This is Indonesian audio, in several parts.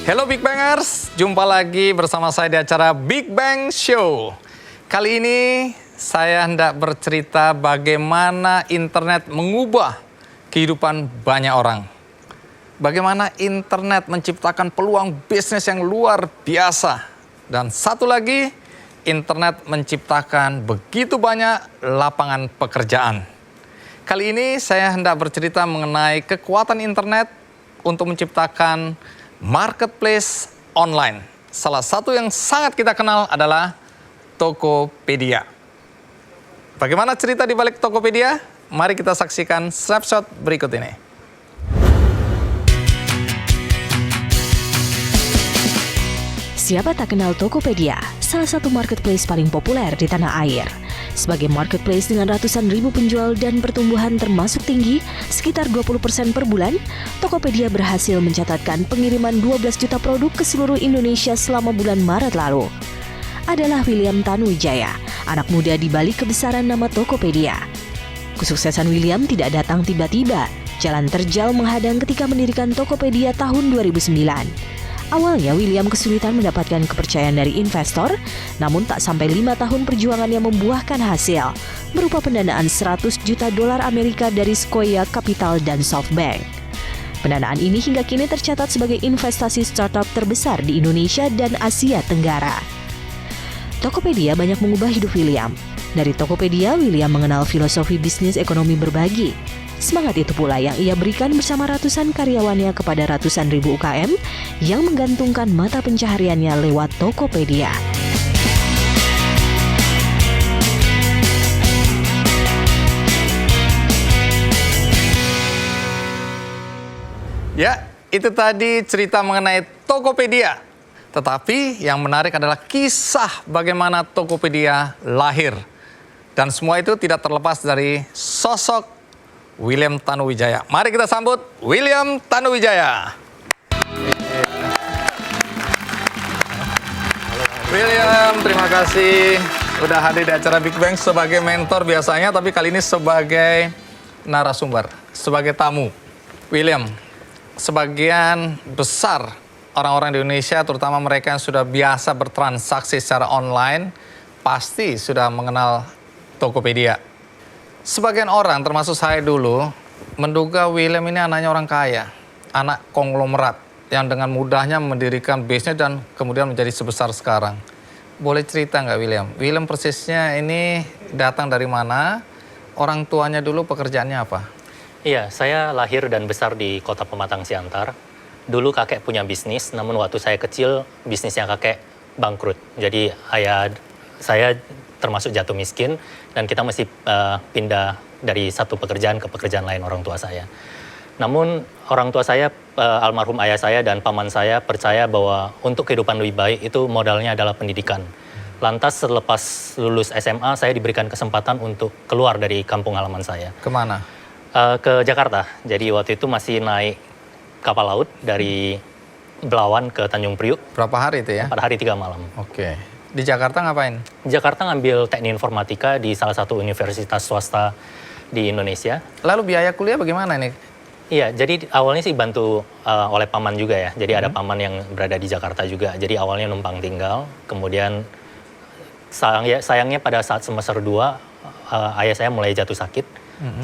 Hello Big Bangers, jumpa lagi bersama saya di acara Big Bang Show. Kali ini saya hendak bercerita bagaimana internet mengubah kehidupan banyak orang. Bagaimana internet menciptakan peluang bisnis yang luar biasa. Dan satu lagi, internet menciptakan begitu banyak lapangan pekerjaan. Kali ini saya hendak bercerita mengenai kekuatan internet untuk menciptakan marketplace online. Salah satu yang sangat kita kenal adalah Tokopedia. Bagaimana cerita di balik Tokopedia? Mari kita saksikan snapshot berikut ini. Siapa tak kenal Tokopedia, salah satu marketplace paling populer di tanah air. Sebagai marketplace dengan ratusan ribu penjual dan pertumbuhan termasuk tinggi, sekitar 20% per bulan, Tokopedia berhasil mencatatkan pengiriman 12 juta produk ke seluruh Indonesia selama bulan Maret lalu. Adalah William Tanuwijaya, anak muda di balik kebesaran nama Tokopedia. Kesuksesan William tidak datang tiba-tiba, jalan terjal menghadang ketika mendirikan Tokopedia tahun 2009. Awalnya William kesulitan mendapatkan kepercayaan dari investor, namun tak sampai 5 tahun perjuangannya membuahkan hasil, berupa pendanaan 100 juta dolar Amerika dari Sequoia Capital dan SoftBank. Pendanaan ini hingga kini tercatat sebagai investasi startup terbesar di Indonesia dan Asia Tenggara. Tokopedia banyak mengubah hidup William. Dari Tokopedia, William mengenal filosofi bisnis ekonomi berbagi. Semangat itu pula yang ia berikan bersama ratusan karyawannya kepada ratusan ribu UKM yang menggantungkan mata pencahariannya lewat Tokopedia. Ya, itu tadi cerita mengenai Tokopedia. Tetapi yang menarik adalah kisah bagaimana Tokopedia lahir. Dan semua itu tidak terlepas dari sosok William Tanuwijaya. Mari kita sambut William Tanuwijaya. William, terima kasih udah hadir di acara Big Bang sebagai mentor biasanya, tapi kali ini sebagai narasumber, sebagai tamu. William, sebagian besar orang-orang di Indonesia, terutama mereka yang sudah biasa bertransaksi secara online, pasti sudah mengenal Tokopedia. Sebagian orang, termasuk saya dulu, menduga William ini anaknya orang kaya, anak konglomerat yang dengan mudahnya mendirikan bisnis dan kemudian menjadi sebesar sekarang. Boleh cerita nggak William? William persisnya ini datang dari mana? Orang tuanya dulu pekerjaannya apa? Iya, saya lahir dan besar di kota Pematang Siantar. Dulu kakek punya bisnis, namun waktu saya kecil bisnisnya kakek bangkrut. Jadi ayah saya termasuk jatuh miskin dan kita mesti pindah dari satu pekerjaan ke pekerjaan lain orang tua saya. Namun orang tua saya, almarhum ayah saya dan paman saya percaya bahwa untuk kehidupan lebih baik itu modalnya adalah pendidikan. Lantas selepas lulus SMA saya diberikan kesempatan untuk keluar dari kampung halaman saya. Kemana? Ke Jakarta. Jadi waktu itu masih naik kapal laut dari Belawan ke Tanjung Priuk. Berapa hari itu ya? 4 hari 3 malam. Oke. Di Jakarta ngapain? Jakarta ngambil teknik informatika di salah satu universitas swasta di Indonesia. Lalu biaya kuliah bagaimana nih? Iya, jadi awalnya sih bantu oleh paman juga ya. Jadi ada paman yang berada di Jakarta juga. Jadi awalnya numpang tinggal, kemudian sayangnya pada saat semester 2 ayah saya mulai jatuh sakit.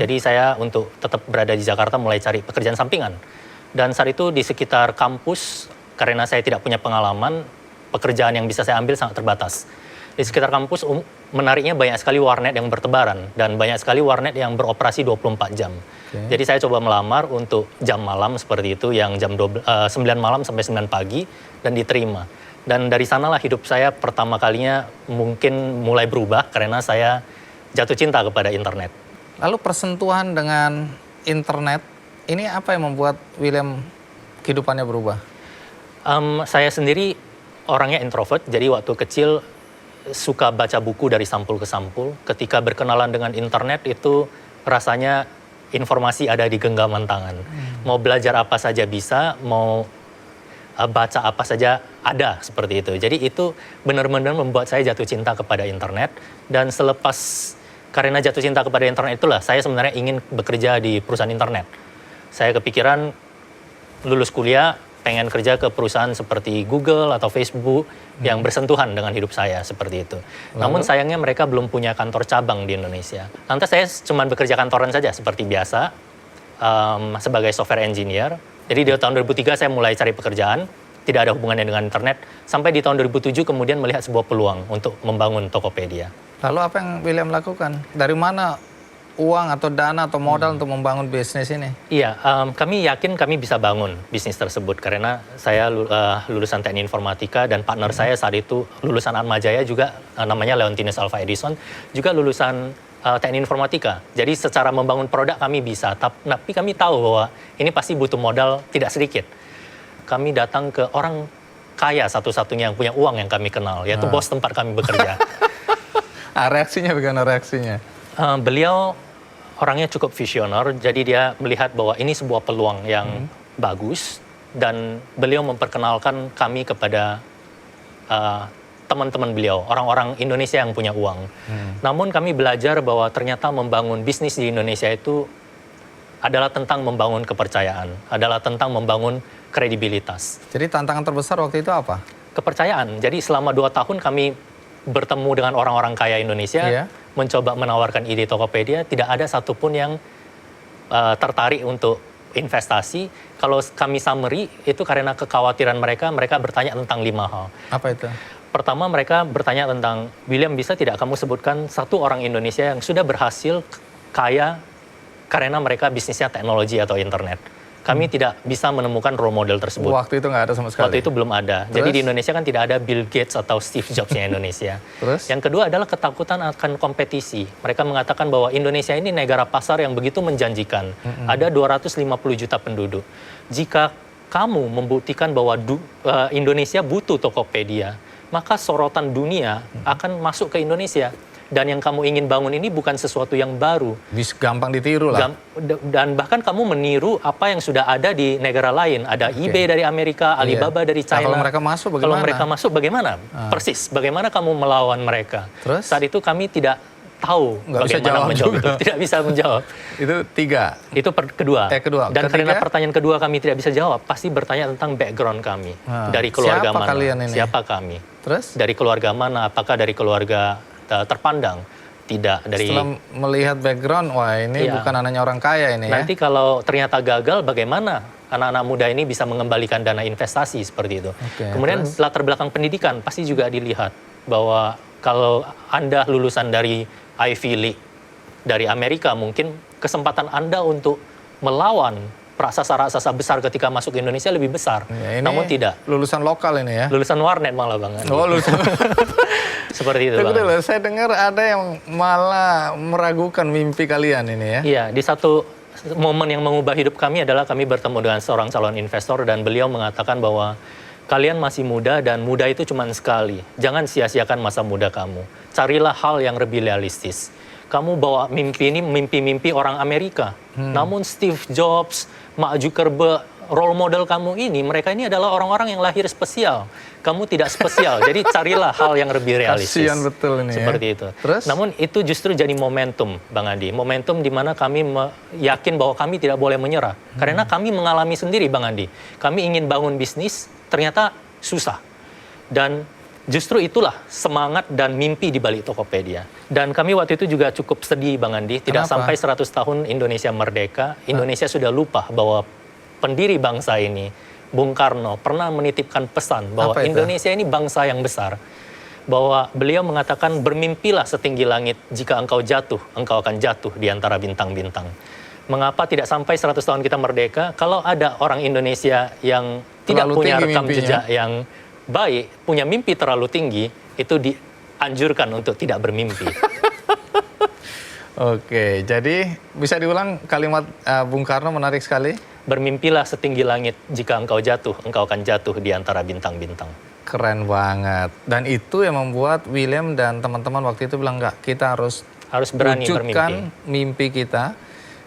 Jadi saya untuk tetap berada di Jakarta mulai cari pekerjaan sampingan. Dan saat itu di sekitar kampus, karena saya tidak punya pengalaman, pekerjaan yang bisa saya ambil sangat terbatas. Di sekitar kampus menariknya banyak sekali warnet yang bertebaran dan banyak sekali warnet yang beroperasi 24 jam. Okay. Jadi saya coba melamar untuk jam malam seperti itu yang jam 9 malam sampai 9 pagi dan diterima. Dan dari sanalah hidup saya pertama kalinya mungkin mulai berubah karena saya jatuh cinta kepada internet. Lalu persentuhan dengan internet ini apa yang membuat William kehidupannya berubah? Saya sendiri orangnya introvert, jadi waktu kecil suka baca buku dari sampul ke sampul. Ketika berkenalan dengan internet itu rasanya informasi ada di genggaman tangan. Mau belajar apa saja bisa, mau baca apa saja ada seperti itu. Jadi itu benar-benar membuat saya jatuh cinta kepada internet. Dan karena jatuh cinta kepada internet itulah saya sebenarnya ingin bekerja di perusahaan internet. Saya kepikiran lulus kuliah, pengen kerja ke perusahaan seperti Google atau Facebook yang bersentuhan dengan hidup saya seperti itu. Namun sayangnya mereka belum punya kantor cabang di Indonesia. Lantas saya cuma bekerja kantoran saja seperti biasa sebagai software engineer. Jadi di tahun 2003 saya mulai cari pekerjaan, tidak ada hubungannya dengan internet. Sampai di tahun 2007 kemudian melihat sebuah peluang untuk membangun Tokopedia. Lalu apa yang William lakukan? Dari mana uang atau dana atau modal untuk membangun bisnis ini? Iya, kami yakin kami bisa bangun bisnis tersebut karena saya lulusan teknik informatika dan partner saya saat itu lulusan Atmajaya juga namanya Leontinus Alva Edison juga lulusan teknik informatika. Jadi secara membangun produk kami bisa, tapi kami tahu bahwa ini pasti butuh modal tidak sedikit. Kami datang ke orang kaya satu-satunya yang punya uang yang kami kenal, yaitu bos tempat kami bekerja. Reaksinya bagaimana reaksinya? Beliau orangnya cukup visioner, jadi dia melihat bahwa ini sebuah peluang yang bagus dan beliau memperkenalkan kami kepada teman-teman beliau, orang-orang Indonesia yang punya uang. Namun kami belajar bahwa ternyata membangun bisnis di Indonesia itu adalah tentang membangun kepercayaan, adalah tentang membangun kredibilitas. Jadi tantangan terbesar waktu itu apa? Kepercayaan. Jadi selama 2 tahun kami bertemu dengan orang-orang kaya Indonesia, mencoba menawarkan ide Tokopedia, tidak ada satupun yang tertarik untuk investasi. Kalau kami summary, itu karena kekhawatiran mereka bertanya tentang 5 hal. Apa itu? Pertama, mereka bertanya tentang, William, bisa tidak kamu sebutkan satu orang Indonesia yang sudah berhasil kaya karena mereka bisnisnya teknologi atau internet. Kami tidak bisa menemukan role model tersebut. Waktu itu nggak ada sama sekali? Waktu itu belum ada. Terus? Jadi di Indonesia kan tidak ada Bill Gates atau Steve Jobs-nya Indonesia. Terus? Yang kedua adalah ketakutan akan kompetisi. Mereka mengatakan bahwa Indonesia ini negara pasar yang begitu menjanjikan. Ada 250 juta penduduk. Jika kamu membuktikan bahwa Indonesia butuh Tokopedia, maka sorotan dunia akan masuk ke Indonesia. Dan yang kamu ingin bangun ini bukan sesuatu yang baru. Bisa gampang ditiru lah. Dan bahkan kamu meniru apa yang sudah ada di negara lain. Ada eBay dari Amerika, Alibaba dari China. Kalau mereka masuk bagaimana? Kalau mereka masuk bagaimana? Persis, bagaimana kamu melawan mereka? Terus? Saat itu kami tidak tahu bagaimana menjawab itu. Tidak bisa menjawab. Itu 3. Itu kedua. Kedua. Dan Ketiga? karena pertanyaan kedua kami tidak bisa jawab, pasti bertanya tentang background kami. Dari keluarga Siapa mana? kalian ini? Siapa kami? Terus? Dari keluarga mana? Apakah dari keluarga terpandang? Tidak. Dari Setelah melihat background, wah ini bukan anaknya orang kaya ini nanti kalau ternyata gagal, bagaimana anak-anak muda ini bisa mengembalikan dana investasi seperti itu. Kemudian latar belakang pendidikan pasti juga dilihat bahwa kalau Anda lulusan dari Ivy League dari Amerika, mungkin kesempatan Anda untuk melawan raksasa-raksasa besar ketika masuk ke Indonesia lebih besar. Ya, ini namun tidak. Lulusan lokal ini ya? Lulusan warnet malah Bang Andi. Oh, lulusan. Seperti itu, Tunggu Bang. dulu, saya dengar ada yang malah meragukan mimpi kalian ini ya? Iya, di satu momen yang mengubah hidup kami adalah kami bertemu dengan seorang calon investor dan beliau mengatakan bahwa kalian masih muda dan muda itu cuma sekali. Jangan sia-siakan masa muda kamu. Carilah hal yang lebih realistis. Kamu bawa mimpi ini mimpi-mimpi orang Amerika. Namun Steve Jobs, Mark Zuckerberg, role model kamu ini, mereka ini adalah orang-orang yang lahir spesial. Kamu tidak spesial, jadi carilah hal yang lebih realistis. Kasian betul ini seperti ya. itu. Terus? Namun itu justru jadi momentum, Bang Andi. Momentum di mana kami yakin bahwa kami tidak boleh menyerah. Karena kami mengalami sendiri, Bang Andi. Kami ingin bangun bisnis, ternyata susah. Dan justru itulah semangat dan mimpi di balik Tokopedia. Dan kami waktu itu juga cukup sedih, Bang Andi. Tidak Kenapa? sampai 100 tahun Indonesia merdeka, Indonesia sudah lupa bahwa pendiri bangsa ini, Bung Karno, pernah menitipkan pesan bahwa Indonesia ini bangsa yang besar. Bahwa beliau mengatakan, bermimpilah setinggi langit, jika engkau jatuh, engkau akan jatuh di antara bintang-bintang. Mengapa tidak sampai 100 tahun kita merdeka, kalau ada orang Indonesia yang tidak punya rekam jejak yang baik, punya mimpi terlalu tinggi, itu dianjurkan untuk tidak bermimpi. Oke, jadi bisa diulang kalimat Bung Karno, menarik sekali. Bermimpilah setinggi langit, jika engkau jatuh, engkau akan jatuh di antara bintang-bintang. Keren banget. Dan itu yang membuat William dan teman-teman waktu itu bilang, enggak, kita harus berani wujudkan mimpi kita.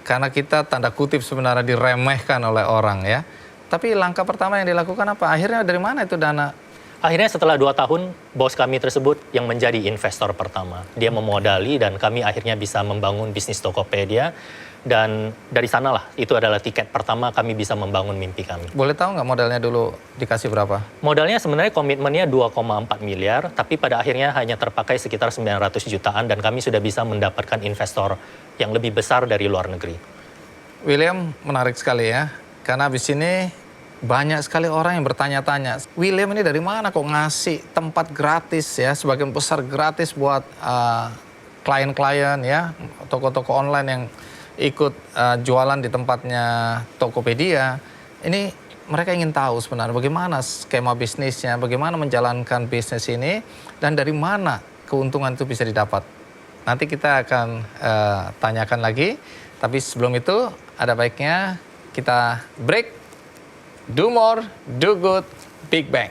Karena kita tanda kutip sebenarnya diremehkan oleh orang ya. Tapi langkah pertama yang dilakukan apa? Akhirnya dari mana itu dana? Akhirnya setelah 2 tahun, bos kami tersebut yang menjadi investor pertama. Dia memodali dan kami akhirnya bisa membangun bisnis Tokopedia. Dan dari sanalah, itu adalah tiket pertama kami bisa membangun mimpi kami. Boleh tahu nggak modalnya dulu dikasih berapa? Modalnya sebenarnya komitmennya 2,4 miliar, tapi pada akhirnya hanya terpakai sekitar 900 jutaan dan kami sudah bisa mendapatkan investor yang lebih besar dari luar negeri. William, menarik sekali ya, karena habis ini banyak sekali orang yang bertanya-tanya, William ini dari mana kok ngasih tempat gratis ya, sebagian besar gratis buat klien-klien ya, toko-toko online yang ikut jualan di tempatnya Tokopedia. Ini mereka ingin tahu sebenarnya bagaimana skema bisnisnya, bagaimana menjalankan bisnis ini, dan dari mana keuntungan itu bisa didapat. Nanti kita akan tanyakan lagi, tapi sebelum itu ada baiknya kita break, do more, do good, Big Bang.